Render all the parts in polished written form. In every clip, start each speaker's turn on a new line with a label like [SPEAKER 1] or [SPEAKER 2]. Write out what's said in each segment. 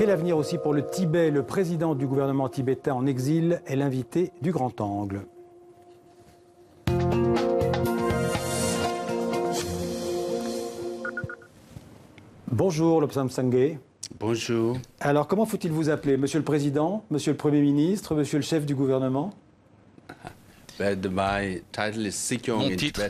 [SPEAKER 1] Quel avenir aussi pour le Tibet? Le président du gouvernement tibétain en exil est l'invité du Grand Angle. Bonjour Lobsang Sangay.
[SPEAKER 2] Bonjour.
[SPEAKER 1] Alors comment faut-il vous appeler? Monsieur le Président, Monsieur le Premier ministre, Monsieur le chef du gouvernement?
[SPEAKER 3] Mon titre,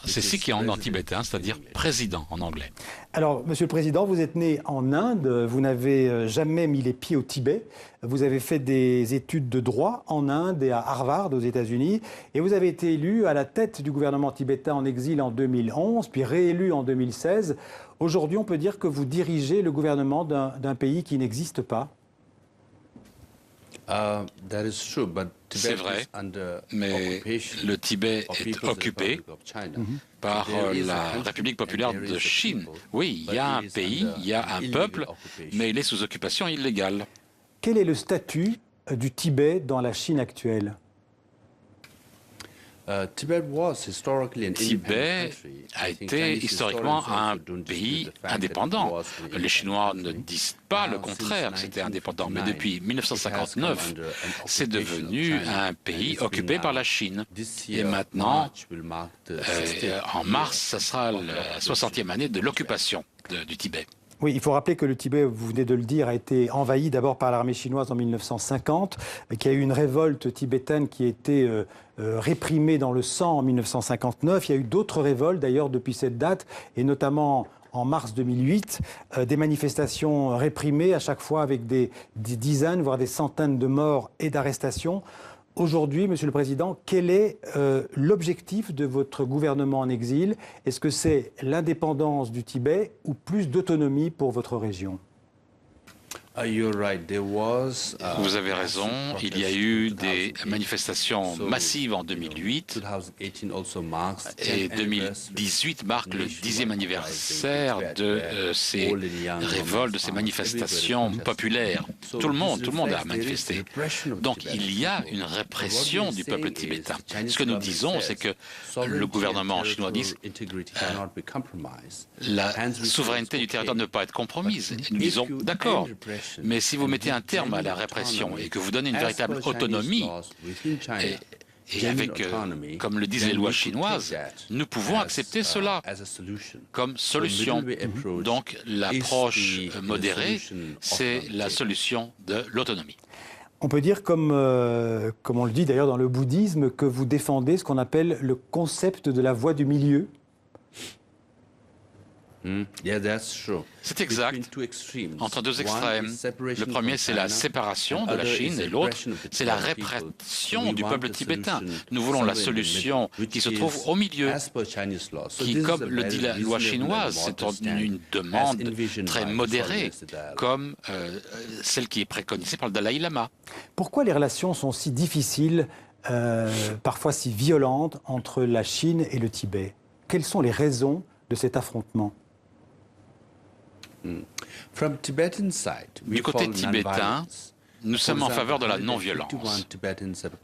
[SPEAKER 3] c'est Sikyong en tibétain, c'est-à-dire président en anglais.
[SPEAKER 1] Alors, Monsieur le Président, vous êtes né en Inde, vous n'avez jamais mis les pieds au Tibet. Vous avez fait des études de droit en Inde et à Harvard aux États-Unis. Et vous avez été élu à la tête du gouvernement tibétain en exil en 2011, puis réélu en 2016. Aujourd'hui, on peut dire que vous dirigez le gouvernement d'un pays qui n'existe pas.
[SPEAKER 3] C'est vrai, mais le Tibet est occupé par la République populaire de Chine. Oui, il y a un pays, il y a un peuple, mais il est sous occupation illégale.
[SPEAKER 1] Quel est le statut du Tibet dans la Chine actuelle?
[SPEAKER 3] Tibet a été historiquement un pays indépendant. Les Chinois ne disent pas le contraire, que c'était indépendant. Mais depuis 1959, c'est devenu un pays occupé par la Chine. Et maintenant, en mars, ce sera la 60e année de l'occupation du Tibet.
[SPEAKER 1] Oui, il faut rappeler que le Tibet, vous venez de le dire, a été envahi d'abord par l'armée chinoise en 1950, qu'il y a eu une révolte tibétaine qui a été réprimée dans le sang en 1959. Il y a eu d'autres révoltes d'ailleurs depuis cette date, et notamment en mars 2008, des manifestations réprimées à chaque fois avec des dizaines, voire des centaines de morts et d'arrestations. Aujourd'hui, Monsieur le Président, quel est l'objectif de votre gouvernement en exil? Est-ce que c'est l'indépendance du Tibet ou plus d'autonomie pour votre région?
[SPEAKER 3] Vous avez raison, il y a eu des manifestations massives en 2008 et 2018 marque le 10e anniversaire de ces révoltes, de ces manifestations populaires. Tout le monde a manifesté. Donc il y a une répression du peuple tibétain. Ce que nous disons, c'est que le gouvernement chinois dit la souveraineté du territoire ne peut pas être compromise. Nous disons d'accord. Mais si vous mettez un terme à la répression et que vous donnez une véritable autonomie, et avec, comme le disent les lois chinoises, nous pouvons accepter cela comme solution. Donc l'approche modérée, c'est la solution de l'autonomie.
[SPEAKER 1] On peut dire, comme on le dit d'ailleurs dans le bouddhisme, que vous défendez ce qu'on appelle le concept de la voie du milieu.
[SPEAKER 3] C'est exact. Entre deux extrêmes. Le premier, c'est la séparation de la Chine et l'autre, c'est la répression du peuple tibétain. Nous voulons la solution qui se trouve au milieu, qui, comme le dit la loi chinoise, c'est une demande très modérée, comme celle qui est préconisée par le Dalai Lama.
[SPEAKER 1] Pourquoi les relations sont si difficiles, parfois si violentes, entre la Chine et le Tibet? Quelles sont les raisons de cet affrontement?
[SPEAKER 3] Du côté tibétain, nous sommes en faveur de la non-violence.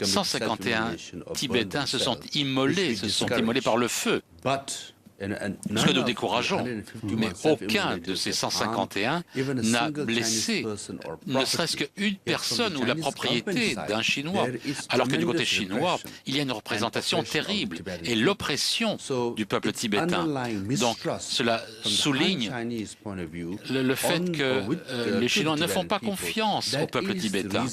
[SPEAKER 3] 151 Tibétains se sont immolés par le feu. Ce que nous décourageons, mais aucun de ces 151 n'a blessé ne serait-ce qu'une personne ou la propriété d'un Chinois, alors que du côté chinois, il y a une représentation terrible et l'oppression du peuple tibétain. Donc cela souligne le fait que les Chinois ne font pas confiance au peuple tibétain.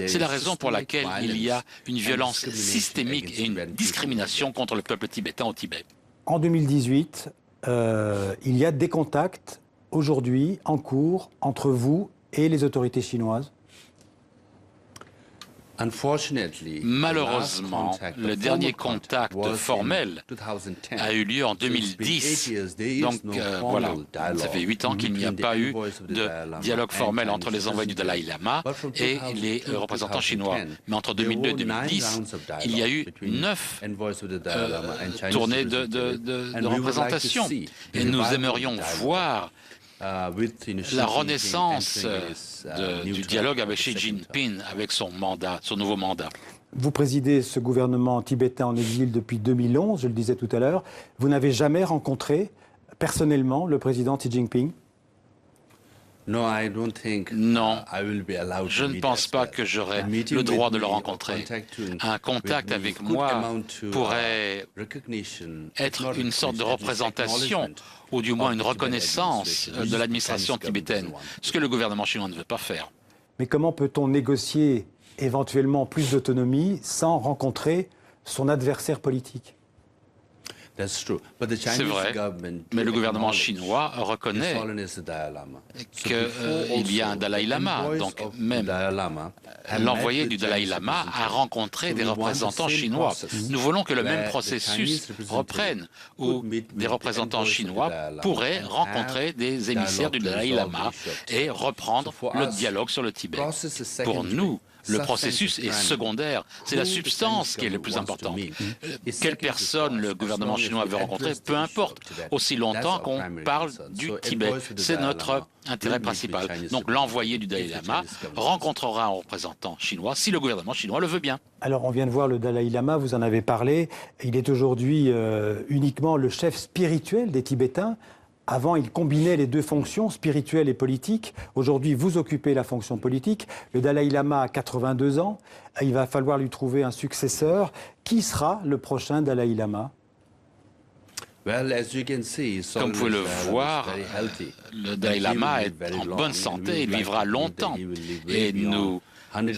[SPEAKER 3] C'est la raison pour laquelle il y a une violence systémique et une discrimination contre le peuple tibétain au Tibet.
[SPEAKER 1] En 2018, il y a des contacts aujourd'hui en cours entre vous et les autorités chinoises?
[SPEAKER 3] Malheureusement, le dernier contact formel a eu lieu en 2010. Donc voilà, ça fait 8 ans qu'il n'y a pas eu de dialogue formel entre les envoyés du Dalai Lama et les représentants chinois. Mais entre 2002 et 2010, il y a eu 9 tournées de représentation. Et nous aimerions voir la renaissance du dialogue avec Xi Jinping, avec son nouveau mandat.
[SPEAKER 1] Vous présidez ce gouvernement tibétain en exil depuis 2011, je le disais tout à l'heure. Vous n'avez jamais rencontré personnellement le président Xi Jinping?
[SPEAKER 3] Non, je ne pense pas que j'aurai le droit de le rencontrer. Un contact avec moi pourrait être une sorte de représentation, ou du moins une reconnaissance de l'administration tibétaine, ce que le gouvernement chinois ne veut pas faire.
[SPEAKER 1] Mais comment peut-on négocier éventuellement plus d'autonomie sans rencontrer son adversaire politique?
[SPEAKER 3] C'est vrai, mais le gouvernement chinois reconnaît qu'il y a un Dalai Lama, donc même l'envoyé du Dalai Lama a rencontré des représentants chinois. Nous voulons que le même processus reprenne, où des représentants chinois pourraient rencontrer des émissaires du Dalai Lama et reprendre le dialogue sur le Tibet. Pour nous, le processus est secondaire, c'est la substance qui est le plus importante. Quelle personne le gouvernement chinois veut rencontrer, peu importe, aussi longtemps qu'on parle du Tibet. C'est notre intérêt principal. Donc l'envoyé du Dalai Lama rencontrera un représentant chinois si le gouvernement chinois le veut bien.
[SPEAKER 1] Alors on vient de voir le Dalai Lama, vous en avez parlé, il est aujourd'hui uniquement le chef spirituel des Tibétains. Avant, il combinait les deux fonctions, spirituelle et politique. Aujourd'hui, vous occupez la fonction politique. Le Dalai Lama a 82 ans. Il va falloir lui trouver un successeur. Qui sera le prochain Dalai Lama?
[SPEAKER 3] Comme vous pouvez le voir, le Dalai Lama est en bonne santé, il vivra longtemps. Et nous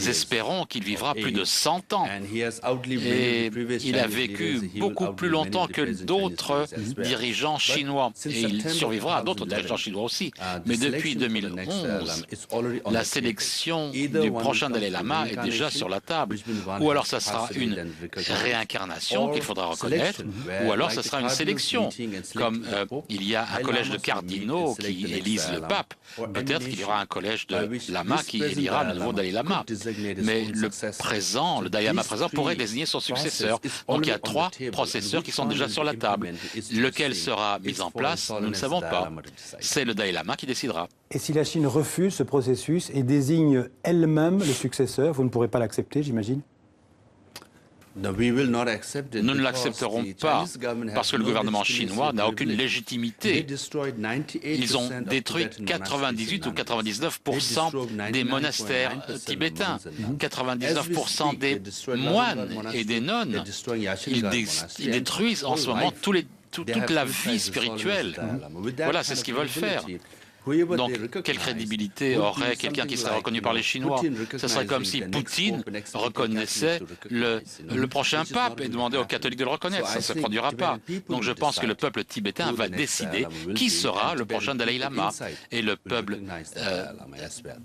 [SPEAKER 3] espérons qu'il vivra plus de 100 ans. Et il a vécu beaucoup plus longtemps que d'autres dirigeants chinois. Et il survivra à d'autres dirigeants chinois aussi. Mais depuis 2011, la sélection du prochain Dalai Lama est déjà sur la table. Ou alors ça sera une réincarnation qu'il faudra reconnaître, ou alors ce sera une sélection. Comme il y a un collège de cardinaux qui élisent le pape, peut-être qu'il y aura un collège de lamas qui élira le nouveau Dalai Lama. Mais le Dalai Lama présent pourrait désigner son successeur. Donc il y a 3 processeurs qui sont déjà sur la table. Lequel sera mis en place, nous ne savons pas. C'est le Dalai Lama qui décidera.
[SPEAKER 1] Et si la Chine refuse ce processus et désigne elle-même le successeur, vous ne pourrez pas l'accepter, j'imagine?
[SPEAKER 3] Nous ne l'accepterons pas parce que le gouvernement chinois n'a aucune légitimité. Ils ont détruit 98 ou 99% des monastères tibétains, 99% des moines et des nonnes. Ils détruisent en ce moment toute la vie spirituelle. Voilà, c'est ce qu'ils veulent faire. Donc, quelle crédibilité aurait quelqu'un qui serait reconnu par les Chinois? Ce serait comme si Poutine reconnaissait le prochain pape et demandait aux catholiques de le reconnaître. Ça ne se produira pas. Donc, je pense que le peuple tibétain va décider qui sera le prochain Dalai Lama. Et le peuple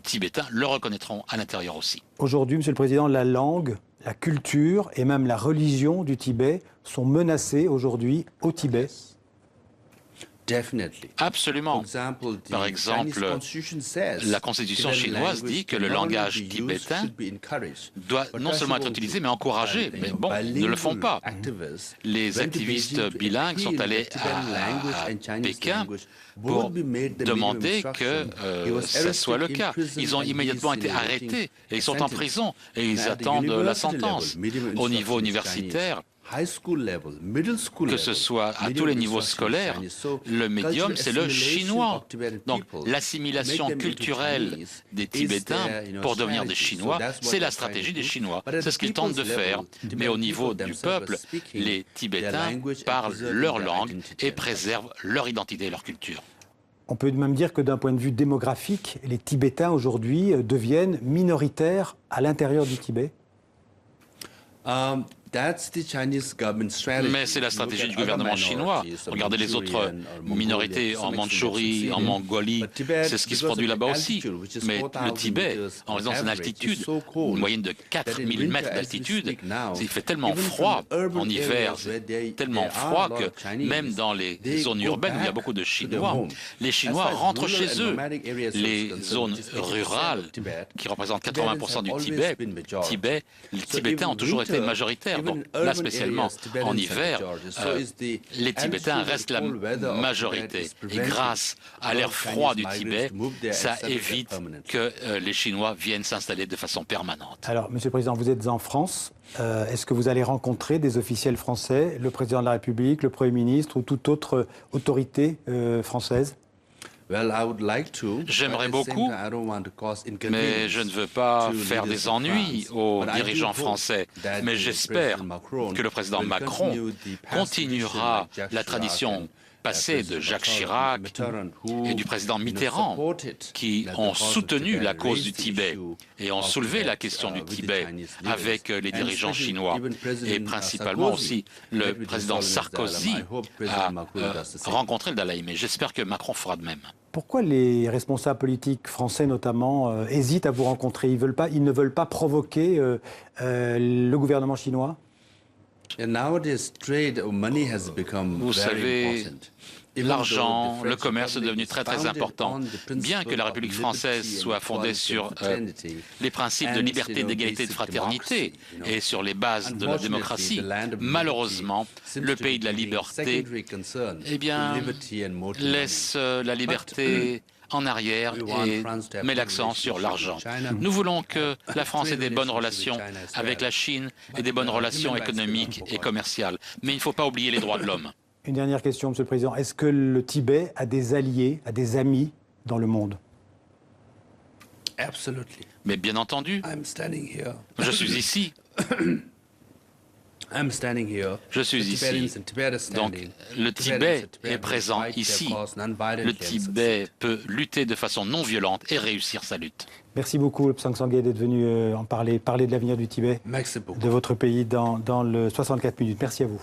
[SPEAKER 3] tibétain le reconnaîtront à l'intérieur aussi.
[SPEAKER 1] Aujourd'hui, Monsieur le Président, la langue, la culture et même la religion du Tibet sont menacées aujourd'hui au Tibet.
[SPEAKER 3] Absolument. Par exemple, la Constitution chinoise dit que le langage tibétain doit non seulement être utilisé, mais encouragé. Mais bon, ils ne le font pas. Les activistes bilingues sont allés à Pékin pour demander que ce soit le cas. Ils ont immédiatement été arrêtés et ils sont en prison et ils attendent la sentence. Au niveau universitaire, que ce soit à tous les niveaux scolaires, le médium, c'est le chinois. Donc, l'assimilation culturelle des Tibétains pour devenir des Chinois, c'est la stratégie des Chinois. C'est ce qu'ils tentent de faire. Mais au niveau du peuple, les Tibétains parlent leur langue et préservent leur identité et leur culture.
[SPEAKER 1] On peut même dire que d'un point de vue démographique, les Tibétains aujourd'hui deviennent minoritaires à l'intérieur du Tibet.
[SPEAKER 3] Mais c'est la stratégie du gouvernement chinois. Regardez les autres minorités en Mandchourie, en Mongolie, c'est ce qui se produit là-bas aussi. Mais le Tibet, en raison de son altitude, une moyenne de 4000 mètres d'altitude, il fait tellement froid en hiver, c'est tellement froid que même dans les zones urbaines où il y a beaucoup de Chinois, les Chinois rentrent chez eux. Les zones rurales, qui représentent 80% du Tibet, les Tibétains ont toujours été majoritaires. Donc là, spécialement en hiver, les Tibétains restent la majorité. Et grâce à l'air froid du Tibet, ça évite que les Chinois viennent s'installer de façon permanente.
[SPEAKER 1] Alors, Monsieur le Président, vous êtes en France. Est-ce que vous allez rencontrer des officiels français, le Président de la République, le Premier ministre ou toute autre autorité française?
[SPEAKER 3] J'aimerais beaucoup, mais je ne veux pas faire des ennuis aux dirigeants français. Mais j'espère que le président Macron continuera la tradition passée de Jacques Chirac et du président Mitterrand, qui ont soutenu la cause du Tibet et ont soulevé la question du Tibet avec les dirigeants chinois. Et principalement aussi, le président Sarkozy a rencontré le Dalai Lama. J'espère que Macron fera de même.
[SPEAKER 1] Pourquoi les responsables politiques français notamment hésitent à vous rencontrer? Ils ne veulent pas provoquer le gouvernement chinois?
[SPEAKER 3] Vous savez, l'argent, le commerce est devenu très important. Bien que la République française soit fondée sur les principes de liberté, d'égalité et de fraternité et sur les bases de la démocratie, malheureusement, le pays de la liberté, eh bien, laisse la liberté en arrière et met l'accent sur l'argent. Nous voulons que la France ait des bonnes relations avec la Chine et des bonnes relations économiques et commerciales. Mais il ne faut pas oublier les droits de l'homme.
[SPEAKER 1] Une dernière question, Monsieur le Président. Est-ce que le Tibet a des alliés, a des amis dans le monde?
[SPEAKER 3] Mais bien entendu, je suis ici. Je suis ici. Donc, le Tibet est présent ici. Le Tibet peut lutter de façon non violente et réussir sa lutte.
[SPEAKER 1] Merci beaucoup, Lobsang Sangay, d'être venu parler de l'avenir du Tibet, de votre pays dans le 64 minutes. Merci à vous.